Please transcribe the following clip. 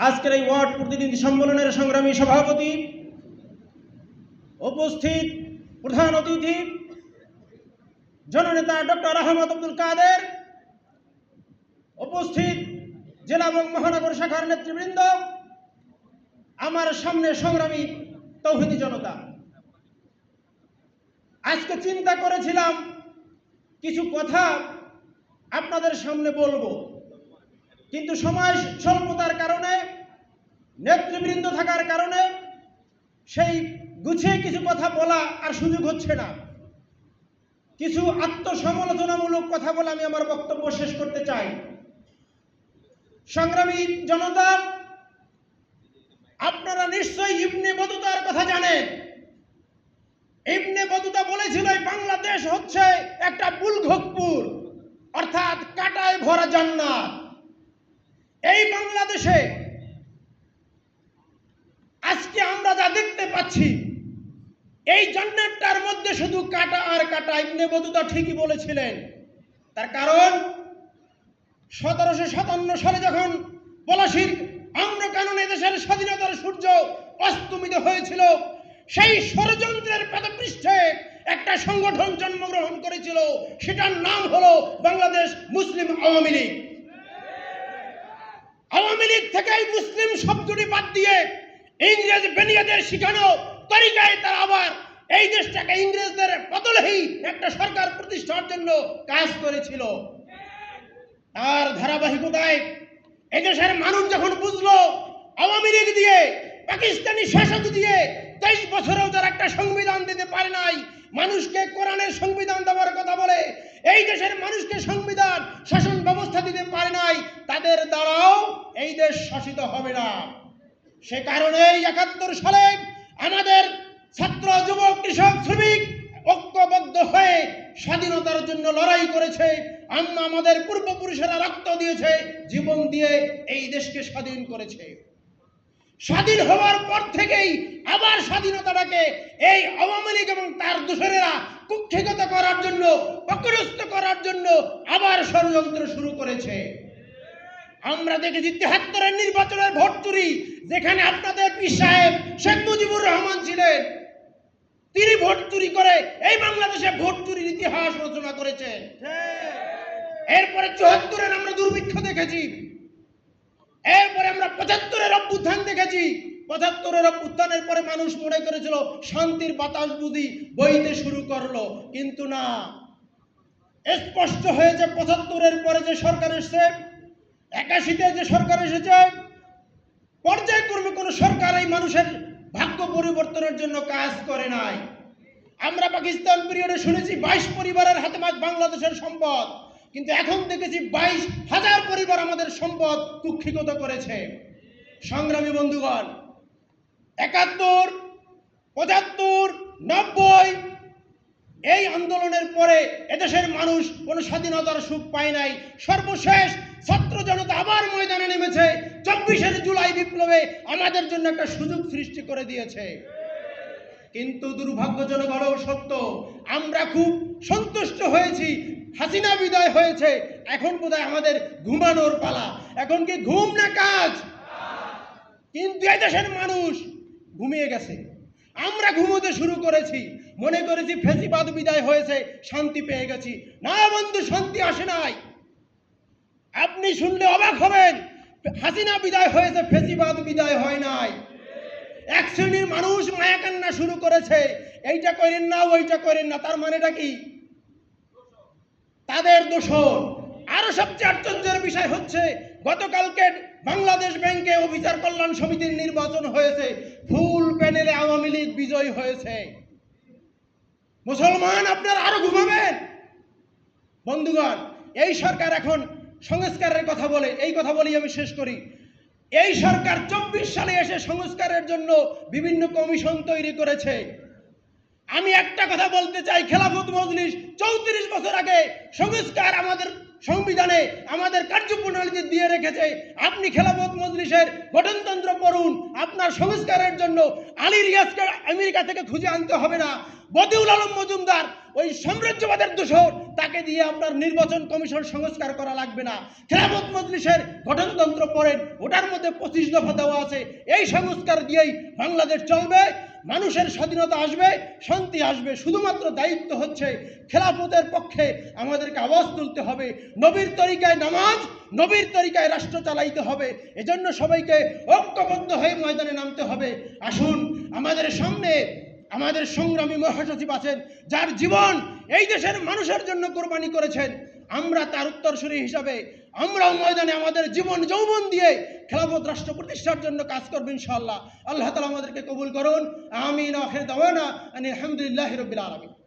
আজকের এই ওয়ার্ড প্রতিনিধি সম্মেলনের সংগ্রামী সভাপতি, উপস্থিত প্রধান অতিথি জননেতা ডক্টর আহমদ আব্দুল কাদের, উপস্থিত জেলা এবং মহানগর শাখার নেতৃবৃন্দ, আমার সামনে সংগ্রামী তৌহিদি জনতা। আজকে চিন্তা করেছিলাম কিছু কথা আপনাদের সামনে বলবো, কিন্তু সময় স্বল্পতার কারণে, নেতৃবৃন্দ থাকার কারণে সেই গুছিয়ে কিছু কথা বলা আর সুযোগ হচ্ছে না। কিছু আত্মসমালোচনামূলক কথা বলে আমি আমার বক্তব্য শেষ করতে চাই। সংগ্রামী জনতা, আপনারা নিশ্চয়ই ইবনে বতুতার কথা জানেন। ইবনে বতুতা বলেছিল বাংলাদেশ হচ্ছে একটা বুলঘকপুর, অর্থাৎ কাঁটায় ভরা জান্নাত। এই বাংলাদেশে আজকে আমরা যা দেখতে পাচ্ছি, এই জান্নাতটার মধ্যে শুধু কাঁটা আর কাঁটা। ইবনে বতুতা ঠিকই বলেছিলেন। তার কারণ 1757 সালে যখন পলাশীর আম্রকাননে দেশের স্বাধীনতার সূর্য অস্তমিত হয়েছিল, সেই ষড়যন্ত্রের পদপৃষ্ঠে একটা সংগঠন জন্মগ্রহণ করেছিল, সেটার নাম হলো বাংলাদেশ মুসলিম আওয়ামী লীগ। আওয়ামী লীগ থেকে এই মুসলিম শব্দটি বাদ দিয়ে ইংরেজ বেনিয়াদের শিখানো তরিকায় তারা আবার এই দেশটাকে ইংরেজদের বদলেই একটা সরকার প্রতিষ্ঠার জন্য কাজ করেছিল। তার ধারাবাহিকতায় এদেশের মানুষ যখন বুঝলো আওয়ামী লীগ দিয়ে, পাকিস্তানি শাসক দিয়ে 23 বছরেও যারা একটা সংবিধান দিতে পারে নাই, মানুষকে কোরআনের সংবিধান দেওয়ার কথা বলে এই দেশের মানুষকে সংবিধান শাসন ব্যবস্থা দিতে পারে নাই, তাদের দ্বারাও এই দেশ শাসিত হবে না। সে কারণে 71 সালে আমাদের ছাত্র, যুবক, কৃষক, শ্রমিক ঐক্যবদ্ধ হয়ে স্বাধীনতার জন্য লড়াই করেছে। আমাদের পূর্বপুরুষেরা রক্ত দিয়েছে, জীবন দিয়ে এই দেশকে স্বাধীন করেছে। স্বাধীন হওয়ার পর থেকেই আবার স্বাধীনতাটাকে এই আওয়ামী লীগ এবং তার দোসরেরা কুক্ষিগত করার জন্য, অপকৃষ্ট করার জন্য আবার ষড়যন্ত্র শুরু করেছে। আমরা দেখেছি 73-এর নির্বাচনের ভোট চুরি, যেখানে আপনাদের পীর সাহেব শেখ মুজিবুর রহমান ছিলেন। তিনি ভোট চুরি করে এই বাংলাদেশে ভোট চুরির ইতিহাস রচনা করেছেন। এরপরে 74-এর আমরা দুর্ভিক্ষ দেখেছি। এরপরে আমরা 75-এর অভ্যুত্থান দেখেছি। 75-এর অভ্যুত্থানের পরে মানুষ মনে করেছিল শান্তির বাতাস বুঝি বইতে শুরু করলো, কিন্তু না। স্পষ্ট হয়েছে 75-এর পরে যে সরকার এসেছে, 81-তে যে সরকার এসেছে, পর্যায়ক্রমে কোন সরকার এই মানুষের ভাগ্য পরিবর্তনের জন্য কাজ করে নাই। আমরা পাকিস্তান পিরিয়ডে শুনেছি 22 পরিবারের হাতে বাংলাদেশের সম্পদ, কিন্তু এখন দেখেছি 22,000 পরিবার আমাদের সম্পদ কুক্ষিগত করেছে। সংগ্রামী বন্ধুগণ, 71, 75, 90 এই আন্দোলনের পরে এদেশের মানুষ কোনো স্বাধীনতার সুখ পায় নাই। সর্বশেষ ছাত্র জনতা আবার ময়দানে নেমেছে। 24 জুলাই বিপ্লবে আমাদের জন্য একটা সুযোগ সৃষ্টি করে দিয়েছে। কিন্তু দুর্ভাগ্যজনক হলেও সত্য, আমরা খুব সন্তুষ্ট হয়েছি, হাসিনা বিদায় হয়েছে, এখন বোধহয় আমাদের ঘুমানোর পালা। এখন কি ঘুম না কাজ? কিন্তু এদেশের মানুষ ঘুমিয়ে গেছে। আমরা ঘুমোতে শুরু করেছি, মনে করেছি ফেসিবাদ বিদায় হয়েছে, শান্তি পেয়ে গেছি। না বন্ধু, শান্তি আসে নাই। আপনি শুনলে অবাক হবেন, হাসিনা বিদায় হয়েছে, ফেসিবাদ বিদায় হয় নাই। এক শ্রেণীর মানুষ মায়া কান্না শুরু করেছে, এইটা করেন না, ওইটা করেন না। তার মানেটা কি? তাদের দোষর। আরো সবচেয়ে আশ্চর্যের বিষয় হচ্ছে, গতকালকে বাংলাদেশ ব্যাংকে অফিসার কল্যাণ সমিতির নির্বাচন হয়েছে, ফুল প্যানেলে আওয়ামী লীগ বিজয়ী হয়েছে। মুসলমান আপনারা আরো ঘুমাবেন? বন্ধুগণ, এই সরকার এখন সংস্কারের কথা বলে, এই কথা বলেই আমি শেষ করি। এই সরকার 24 সালে এসে সংস্কারের জন্য বিভিন্ন কমিশন তৈরি করেছে। আমি একটা কথা বলতে চাই, খেলাফত মজলিস 34 বছর আগে সংস্কার আমাদের সংবিধানে আমাদের কার্যপ্রণালীতে দিয়ে রেখেছে। আপনি খেলাফত মজলিসের গঠনতন্ত্র পড়ুন, আপনার সংস্কারের জন্য আলী রিয়াজকে আমেরিকা থেকে খুঁজে আনতে হবে না। বদিউল আলম মজুমদার ওই সাম্রাজ্যবাদের দোষর, তাকে দিয়ে আপনার নির্বাচন কমিশন সংস্কার করা লাগবে না। খেলাফত মজলিসের গঠনতন্ত্র পড়েন, ওটার মধ্যে 25 দফা দেওয়া আছে। এই সংস্কার দিয়েই বাংলাদেশ চলবে, মানুষের স্বাধীনতা আসবে, শান্তি আসবে। শুধুমাত্র দায়িত্ব হচ্ছে খেলাফতের পক্ষে আমাদেরকে আওয়াজ তুলতে হবে। নবীর তরিকায় নামাজ, নবীর তরিকায় রাষ্ট্র চালাইতে হবে। এজন্য সবাইকে ঐক্যবদ্ধ হয়ে ময়দানে নামতে হবে। আসুন, আমাদের সামনে আমাদের সংগ্রামী মহাসচিব আছেন, যার জীবন এই দেশের মানুষের জন্য কোরবানি করেছেন। আমরা তার উত্তরসূরি হিসাবে আমরাও ময়দানে আমাদের জীবন যৌবন দিয়ে খেলাফত রাষ্ট্র প্রতিষ্ঠার জন্য কাজ করব ইনশাআল্লাহ। আল্লাহ তাআলা আমাদেরকে কবুল করুন। আমিন। আখির দাওয়ানা আলহামদুলিল্লাহি রাব্বিল আলামিন।